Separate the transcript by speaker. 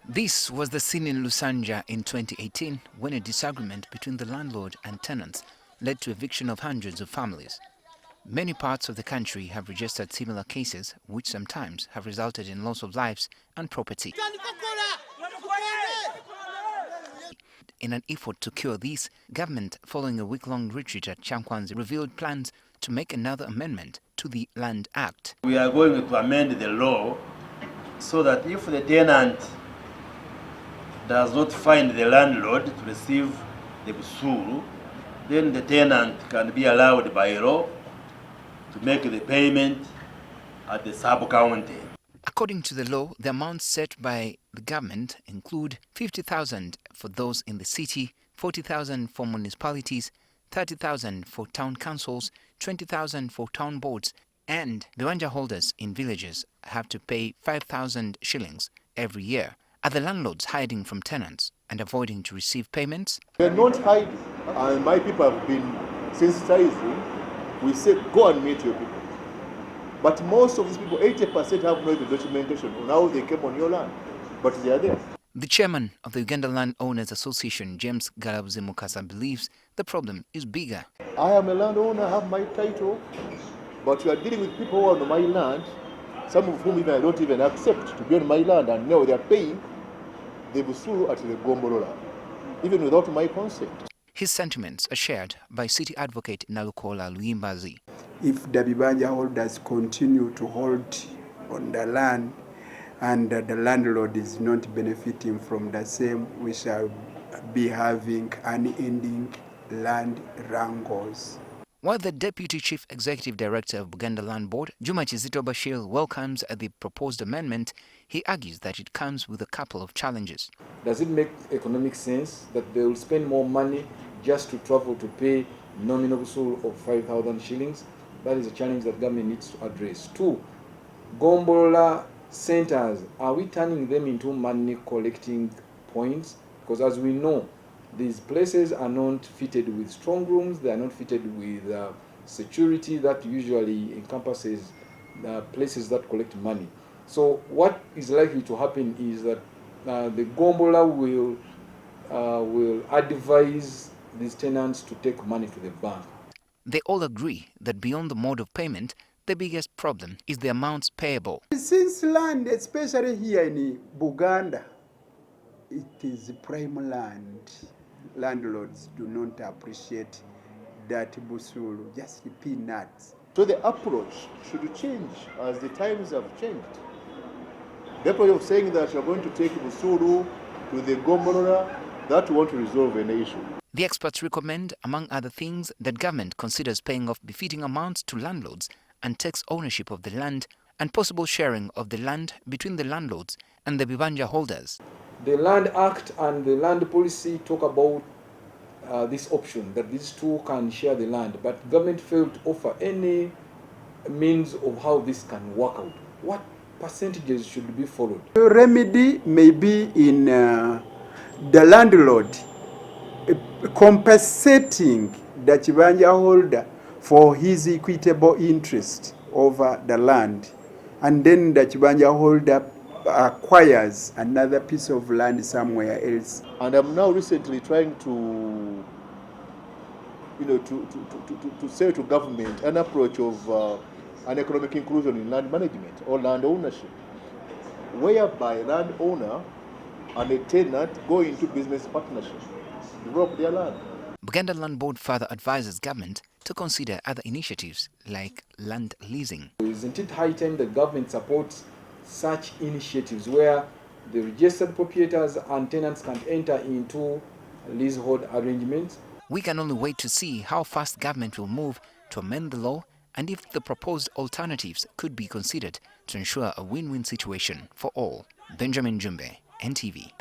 Speaker 1: This was the scene in Lusanja in 2018 when a disagreement between the landlord and tenants led to eviction of hundreds of families. Many parts of the country have registered similar cases, which sometimes have resulted in loss of lives and property. In an effort to cure this, government, following a week-long retreat at Chankwanzi, revealed plans to make another amendment to the Land Act.
Speaker 2: We are going to amend the law so that if the tenant does not find the landlord to receive the Busuulu, then the tenant can be allowed by law to make the payment at the sub-county.
Speaker 1: According to the law, the amounts set by the government include 50,000 for those in the city, 40,000 for municipalities, 30,000 for town councils, 20,000 for town boards, and Bibanja holders in villages have to pay 5,000 shillings every year. Are the landlords hiding from tenants and avoiding to receive payments?
Speaker 3: They're not hiding, and my people have been sensitizing. We say, go and meet your people. But most of these people, 80% have no documentation on how they came on your land, but they are there.
Speaker 1: The chairman of the Uganda Land Owners Association, James Galabuzi Mukasa, believes the problem is bigger.
Speaker 3: I am a landowner, I have my title, but you are dealing with people who are on my land, some of whom even I don't even accept to be on my land, and now they are paying the Busuulu at the Gombolola, even without my consent.
Speaker 1: His sentiments are shared by City Advocate Nalukola Luimbazi.
Speaker 4: If the Bibanja holders continue to hold on the land and the landlord is not benefiting from the same, we shall be having unending land wrangles.
Speaker 1: While the Deputy Chief Executive Director of Buganda Land Board, Juma Kizito Bashir, welcomes the proposed amendment, he argues that it comes with a couple of challenges.
Speaker 5: Does it make economic sense that they will spend more money just to travel to pay nominal Busuulu of 5,000 shillings? That is a challenge that government needs to address. Two, Gombolola centers, are we turning them into money collecting points? Because as we know, these places are not fitted with strong rooms, they are not fitted with security that usually encompasses places that collect money. So what is likely to happen is that the Gombola will advise these tenants to take money to the bank.
Speaker 1: They all agree that beyond the mode of payment, the biggest problem is the amounts payable.
Speaker 4: Since land, especially here in Buganda, it is prime land. Landlords do not appreciate that Busuulu, just peanuts.
Speaker 3: So the approach should change as the times have changed. The approach of saying that you're going to take Busuulu to the Gombolola, that won't resolve any issue.
Speaker 1: The experts recommend, among other things, that government considers paying off befitting amounts to landlords and takes ownership of the land and possible sharing of the land between the landlords and the Bibanja holders.
Speaker 5: The Land Act and the land policy talk about this option, that these two can share the land, but government failed to offer any means of how this can work out. What percentages should be followed?
Speaker 4: The remedy may be in the landlord compensating the Bibanja holder for his equitable interest over the land, and then the Bibanja holder acquires another piece of land somewhere else.
Speaker 3: And I'm now recently trying to, to say to government an approach of an economic inclusion in land management or land ownership, whereby landowner and a tenant go into business partnership, develop their land.
Speaker 1: Buganda Land Board further advises government to consider other initiatives like land leasing.
Speaker 5: Isn't it high time the government supports such initiatives where the registered proprietors and tenants can enter into leasehold arrangements?
Speaker 1: We can only wait to see how fast government will move to amend the law and if the proposed alternatives could be considered to ensure a win-win situation for all. Benjamin Jumbe, NTV.